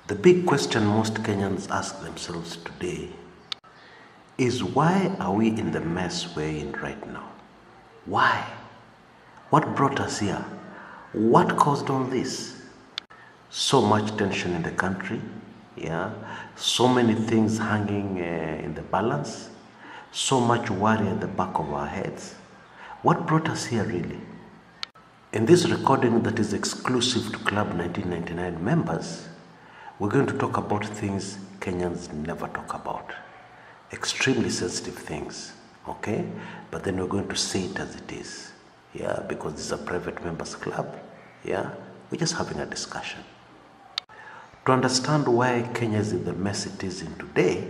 The big question most Kenyans ask themselves today is, why are we in the mess we're in right now? Why? What brought us here? What caused all this? So much tension in the country, so many things hanging in the balance, so much worry at the back of our heads. What brought us here really? In this recording that is exclusive to Club 1999 members, we're going to talk about things Kenyans never talk about. Extremely sensitive things, okay? But then we're going to say it as it is, because this is a private members club, We're just having a discussion. To understand why Kenya is in the mess it is in today,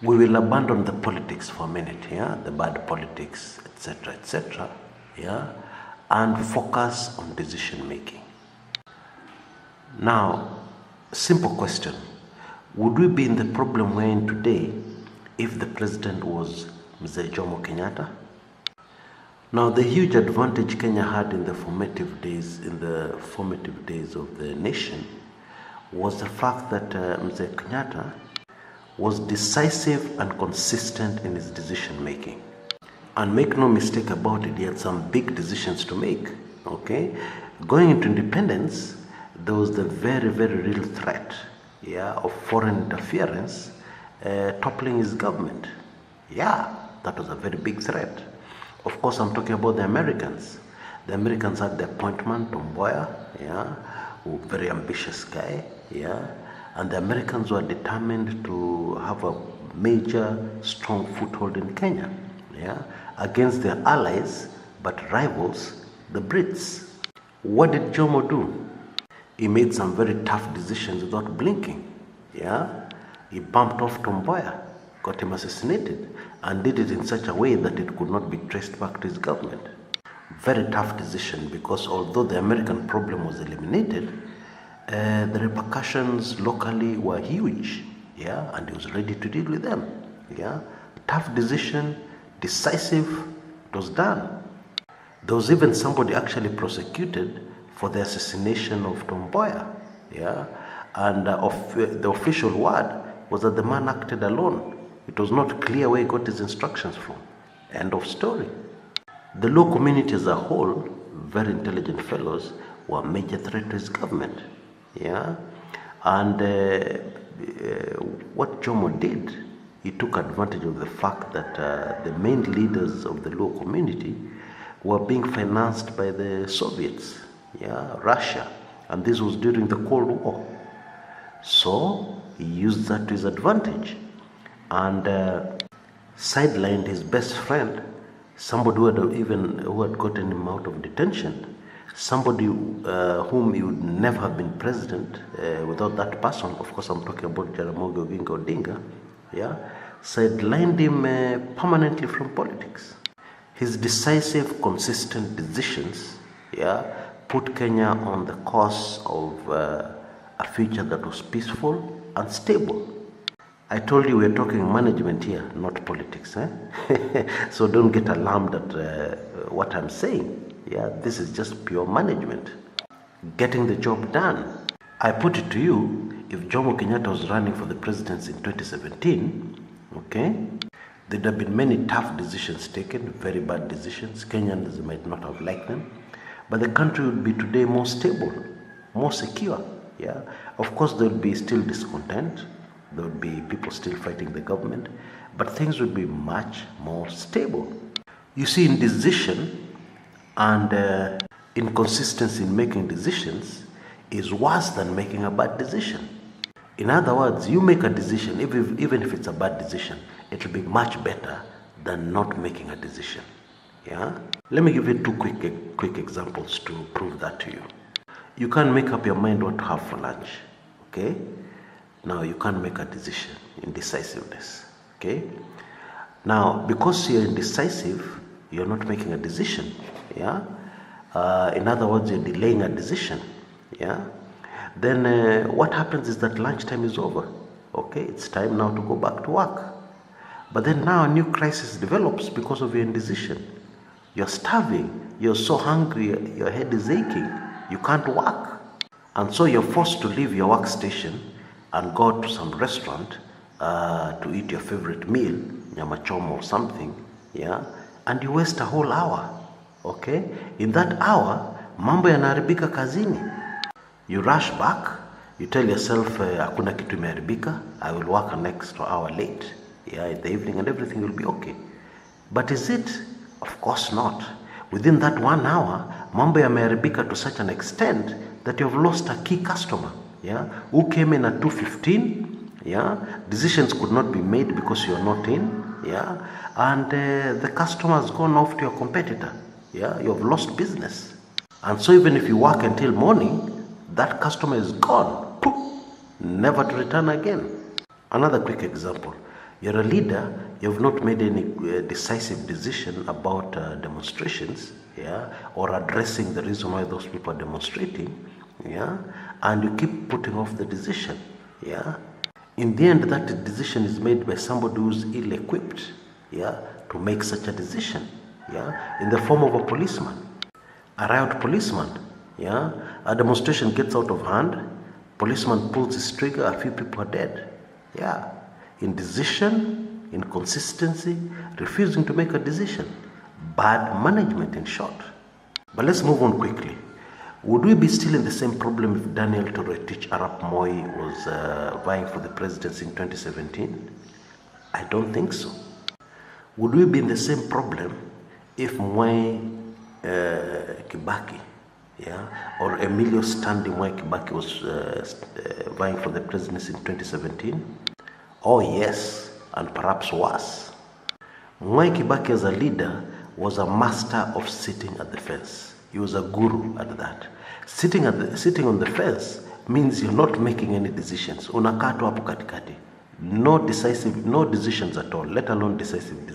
we will abandon the politics for a minute, the bad politics, etc., and focus on decision making. Now, simple question. Would we be in the problem we're in today if the president was Mzee Jomo Kenyatta? Now, the huge advantage Kenya had in the formative days of the nation was the fact that Mzee Kenyatta was decisive and consistent in his decision making. And make no mistake about it, he had some big decisions to make, okay? Going into independence, there was the very, very real threat, of foreign interference toppling his government. That was a very big threat. Of course, I'm talking about the Americans. The Americans had the appointment, Tom Mboya, very ambitious guy, and the Americans were determined to have a major, strong foothold in Kenya, against their allies, but rivals, the Brits. What did Jomo do? He made some very tough decisions without blinking, He bumped off Tom Mboya, got him assassinated, and did it in such a way that it could not be traced back to his government. Very tough decision, because although the American problem was eliminated, the repercussions locally were huge, and he was ready to deal with them, Tough decision, decisive, it was done. There was even somebody actually prosecuted for the assassination of Tom Mboya, and the official word was that the man acted alone. It was not clear where he got his instructions from. End of story. The law community as a whole, very intelligent fellows, were a major threat to his government, and what Jomo did, he took advantage of the fact that the main leaders of the law community were being financed by the Soviets, Russia, and this was during the Cold War. So he used that to his advantage and sidelined his best friend, somebody who had gotten him out of detention, somebody whom he would never have been president without that person. Of course, I'm talking about Jaramogi Oginga Odinga, sidelined him permanently from politics. His decisive, consistent decisions, put Kenya on the course of a future that was peaceful and stable. I told you we're talking management here, not politics. So don't get alarmed at what I'm saying. This is just pure management. Getting the job done. I put it to you, if Jomo Kenyatta was running for the presidency in 2017, there'd have been many tough decisions taken, very bad decisions. Kenyans might not have liked them. But the country would be today more stable, more secure. Of course, there would be still discontent. There would be people still fighting the government, but things would be much more stable. You see, in decision and inconsistency in making decisions is worse than making a bad decision. In other words, you make a decision, even if it's a bad decision, it will be much better than not making a decision. Let me give you two quick examples to prove that to you. You can't make up your mind what to have for lunch, Now, you can't make a decision, indecisiveness, Now, because you're indecisive, you're not making a decision, In other words, you're delaying a decision, Then what happens is that lunchtime is over, It's time now to go back to work. But then now a new crisis develops because of your indecision. You're starving, you're so hungry, your head is aching, you can't work. And so you're forced to leave your workstation and go to some restaurant to eat your favorite meal, nyama choma or something, yeah, and you waste a whole hour, okay? In that hour, mambo yanaharibika kazini. You rush back, you tell yourself, hakuna kitu imeharibika, I will work an extra hour late, yeah, in the evening, and everything will be okay. But is it? Of course not. Within that 1 hour, mambo yameharibika to such an extent that you have lost a key customer, yeah, who came in at 2:15, yeah, decisions could not be made because you are not in, yeah, and the customer has gone off to your competitor, yeah, you have lost business. And so even if you work until morning, that customer is gone, poof, never to return again. Another quick example. You're a leader, you have not made any decisive decision about demonstrations, yeah, or addressing the reason why those people are demonstrating, yeah, and you keep putting off the decision, yeah. In the end, that decision is made by somebody who's ill-equipped, yeah, to make such a decision, yeah, in the form of a policeman, a riot policeman, yeah. A demonstration gets out of hand, policeman pulls his trigger, a few people are dead, yeah. Indecision, inconsistency, refusing to make a decision, bad management in short. But let's move on quickly. Would we be still in the same problem if Daniel Toroitich Arap Moi was vying for the presidency in 2017? I don't think so. Would we be in the same problem if Mwai Kibaki, yeah, or Emilio Stanley Mwai Kibaki was vying for the presidency in 2017? Oh yes, and perhaps worse. Mwai Kibaki as a leader was a master of sitting at the fence. He was a guru at that. Sitting on the fence means you're not making any decisions. Unakaa tu hapo katikati. No decisions at all, let alone decisive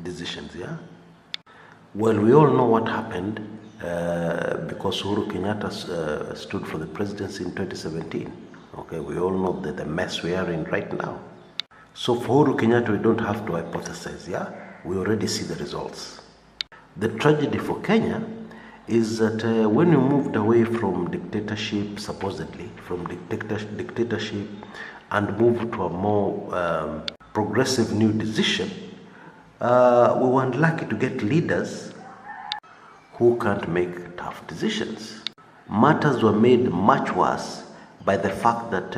decisions, yeah? Well, we all know what happened because Uhuru Kenyatta stood for the presidency in 2017. Okay, we all know that the mess we are in right now. So for Uhuru Kenyatta, we don't have to hypothesize, yeah? We already see the results. The tragedy for Kenya is that when you moved away from dictatorship, supposedly, from dictatorship, and moved to a more progressive new decision, we were unlucky to get leaders who can't make tough decisions. Matters were made much worse by the fact that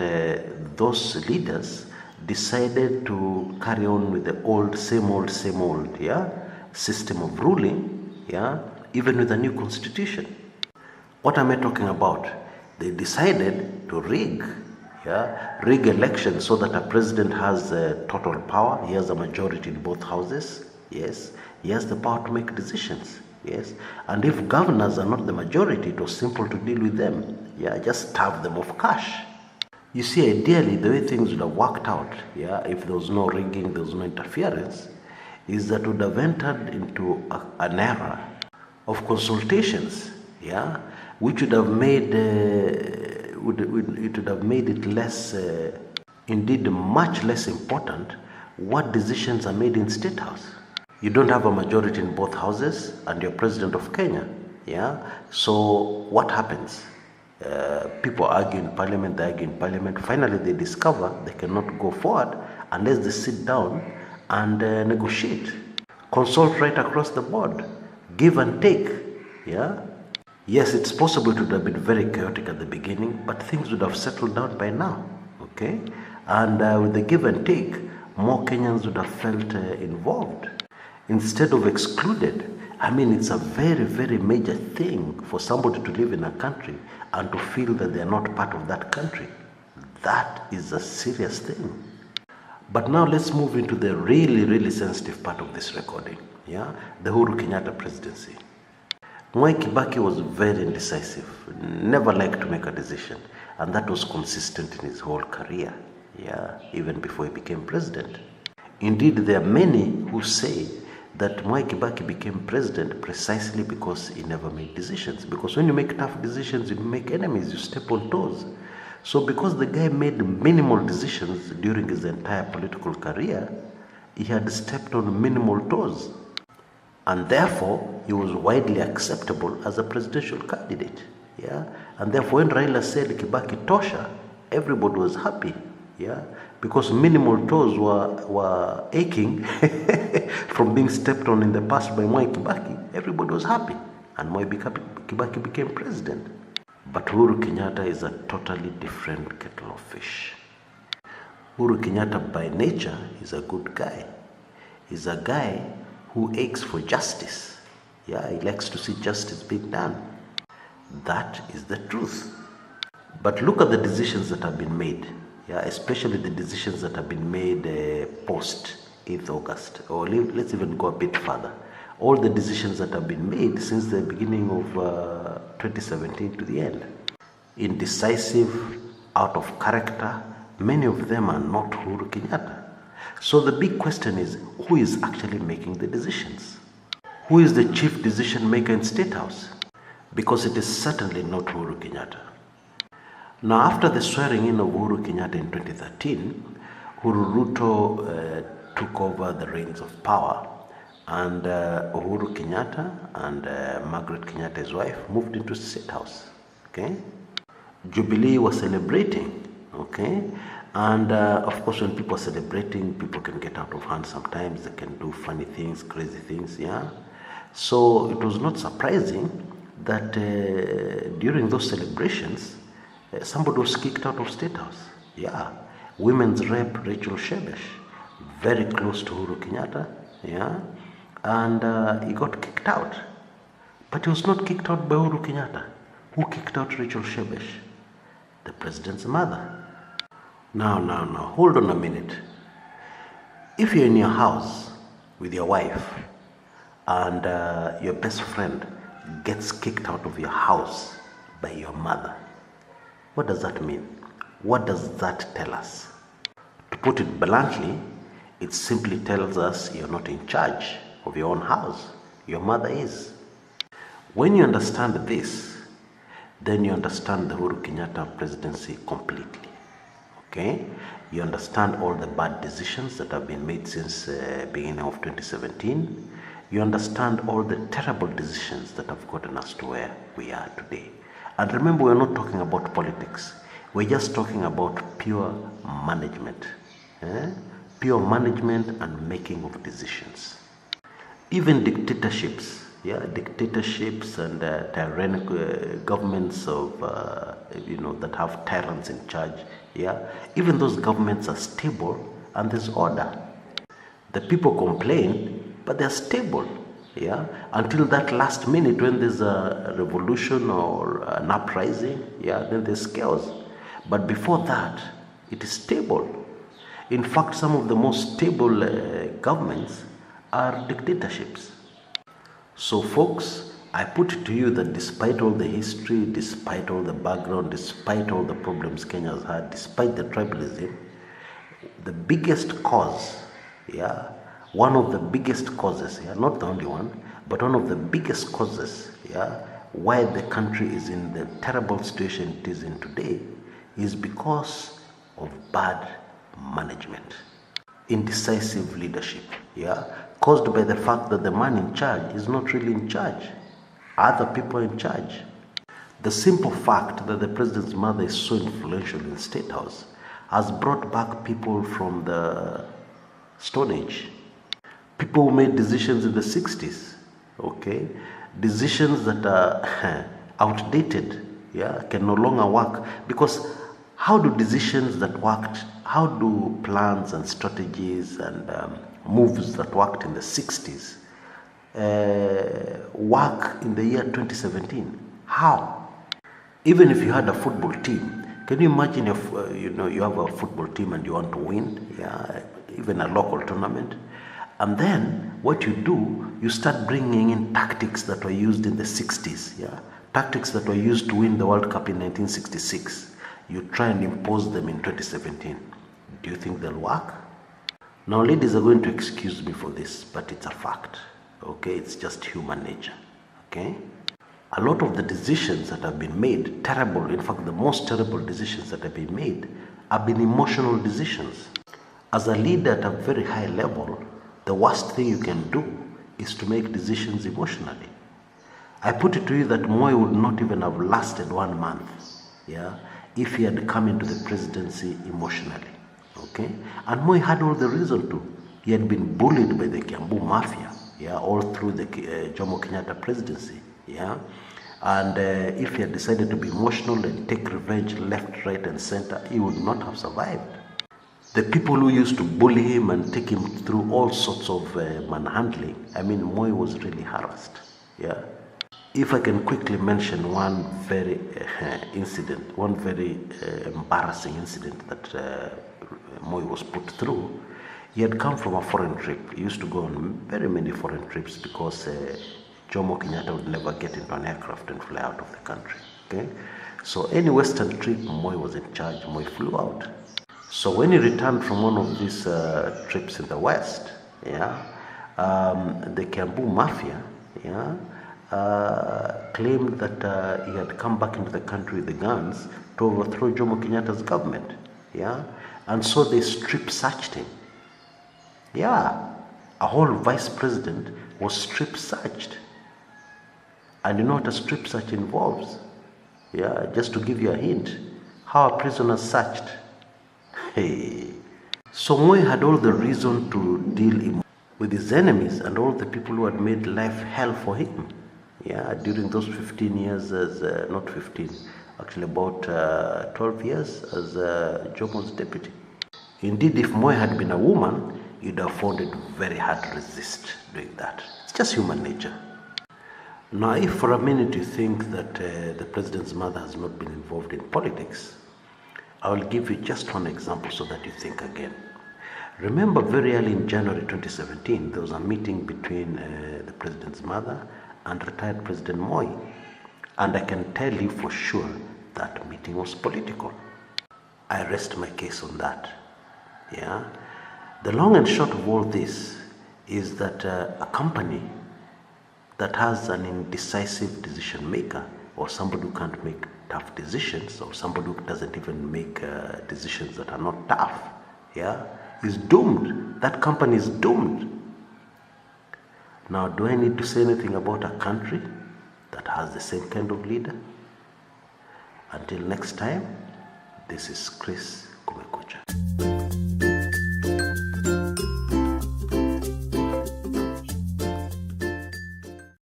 those leaders decided to carry on with the same old, yeah, system of ruling, yeah, even with a new constitution. What am I talking about? They decided to rig elections so that a president has total power. He has a majority in both houses. Yes, he has the power to make decisions. Yes, and if governors are not the majority, it was simple to deal with them. Yeah, just starve them of cash. You see, ideally, the way things would have worked out, yeah, if there was no rigging, there was no interference, is that would have entered into an era of consultations, yeah, which would have made it less, indeed much less important what decisions are made in State House. You don't have a majority in both houses and you're president of Kenya, yeah, so what happens? People argue in parliament, finally they discover they cannot go forward unless they sit down and negotiate, consult right across the board, give and take, yeah. Yes, it's possible it would have been very chaotic at the beginning, but things would have settled down by now, okay? And with the give and take, more Kenyans would have felt involved instead of excluded. I mean, it's a very, very major thing for somebody to live in a country and to feel that they are not part of that country. That is a serious thing. But now let's move into the really, really sensitive part of this recording, yeah? The Uhuru Kenyatta presidency. Mwai Kibaki was very indecisive, never liked to make a decision, and that was consistent in his whole career, yeah, even before he became president. Indeed, there are many who say that Mwai Kibaki became president precisely because he never made decisions. Because when you make tough decisions, you make enemies, you step on toes. So because the guy made minimal decisions during his entire political career, he had stepped on minimal toes. And therefore, he was widely acceptable as a presidential candidate. Yeah? And therefore, when Raila said Kibaki tosha, everybody was happy, yeah, because minimal toes were aching from being stepped on in the past by Mwai Kibaki. Everybody was happy, and Mwai Kibaki became president. But Uhuru Kenyatta is a totally different kettle of fish. Uhuru Kenyatta by nature is a good guy. He's a guy who aches for justice. Yeah, he likes to see justice being done. That is the truth. But look at the decisions that have been made. Yeah, especially the decisions that have been made post 8th August. Or let's even go a bit further. All the decisions that have been made since the beginning of 2017 to the end. Indecisive, out of character, many of them are not Uhuru Kenyatta. So the big question is, who is actually making the decisions? Who is the chief decision maker in State House? Because it is certainly not Uhuru Kenyatta. Now, after the swearing in of Uhuru Kenyatta in 2013, Uhuru Ruto took over the reins of power, and Uhuru Kenyatta and Margaret Kenyatta, his wife, moved into State House. Okay, Jubilee was celebrating. Okay, and of course, when people are celebrating, people can get out of hand sometimes. They can do funny things, crazy things. Yeah, so it was not surprising that during those celebrations, somebody was kicked out of State House. Yeah, women's rep Rachel Shebesh, very close to Uhuru Kenyatta. Yeah, and he got kicked out. But he was not kicked out by Uhuru Kenyatta. Who kicked out Rachel Shebesh? The president's mother. Now, hold on a minute. If you're in your house with your wife and your best friend gets kicked out of your house by your mother, what does that mean? What does that tell us? To put it bluntly, it simply tells us you're not in charge of your own house. Your mother is. When you understand this, then you understand the Uhuru Kenyatta presidency completely. Okay? You understand all the bad decisions that have been made since beginning of 2017. You understand all the terrible decisions that have gotten us to where we are today. And remember, we're not talking about politics. We're just talking about pure management. Pure management and making of decisions. Even dictatorships, dictatorships and tyrannical governments of, that have tyrants in charge, even those governments are stable and there's order. The people complain, but they're stable, until that last minute when there's a revolution or an uprising, then there's chaos. But before that, it is stable. In fact, some of the most stable governments are dictatorships. So folks, I put it to you that despite all the history, despite all the background, despite all the problems Kenya has had, despite the tribalism, the biggest cause, one of the biggest causes, not the only one, but one of the biggest causes, why the country is in the terrible situation it is in today, is because of bad management, indecisive leadership, caused by the fact that the man in charge is not really in charge. Other people are in charge. The simple fact that the president's mother is so influential in State House has brought back people from the Stone Age. People who made decisions in the 60s, decisions that are outdated, can no longer work. Because how do decisions that worked, how do plans and strategies and moves that worked in the 60s work in the year 2017? How? Even if you had a football team, can you imagine if you have a football team and you want to win, even a local tournament, and then what you do, you start bringing in tactics that were used in the 60s, tactics that were used to win the World Cup in 1966. You try and impose them in 2017. Do you think they'll work? Now, ladies are going to excuse me for this, but it's a fact. It's just human nature. A lot of the decisions that have been made, terrible, in fact, the most terrible decisions that have been made have been emotional decisions. As a leader at a very high level, the worst thing you can do is to make decisions emotionally. I put it to you that Moi would not even have lasted 1 month, yeah, if he had come into the presidency emotionally, okay? And Moi had all the reason to. He had been bullied by the Kiambu mafia, yeah, all through the Jomo Kenyatta presidency, yeah? And if he had decided to be emotional and take revenge left, right, and center, he would not have survived. The people who used to bully him and take him through all sorts of manhandling, I mean, Moi was really harassed, yeah? If I can quickly mention one very one very embarrassing incident that Moi was put through. He had come from a foreign trip. He used to go on very many foreign trips because Jomo Kenyatta would never get into an aircraft and fly out of the country. Okay, so any Western trip, Moi was in charge. Moi flew out. So when he returned from one of these trips in the West, yeah, the Kiambu mafia, yeah, claimed that he had come back into the country with the guns to overthrow Jomo Kenyatta's government, yeah, and so they strip searched him. Yeah, a whole vice president was strip searched. And you know what a strip search involves? Yeah, just to give you a hint, how a prisoner searched. Hey. So Moi had all the reason to deal with his enemies and all the people who had made life hell for him. Yeah, during those 15 years as, not 15, actually about 12 years as Jomo's deputy. Indeed, if Moi had been a woman, you'd have found it very hard to resist doing that. It's just human nature. Now, if for a minute you think that the president's mother has not been involved in politics, I will give you just one example so that you think again. Remember, very early in January 2017, there was a meeting between the president's mother and retired President Moi. And I can tell you for sure that meeting was political. I rest my case on that. Yeah. The long and short of all this is that a company that has an indecisive decision maker, or somebody who can't make tough decisions, or somebody who doesn't even make decisions that are not tough, yeah, is doomed. That company is doomed. Now, do I need to say anything about a country that has the same kind of leader? Until next time, this is Chris.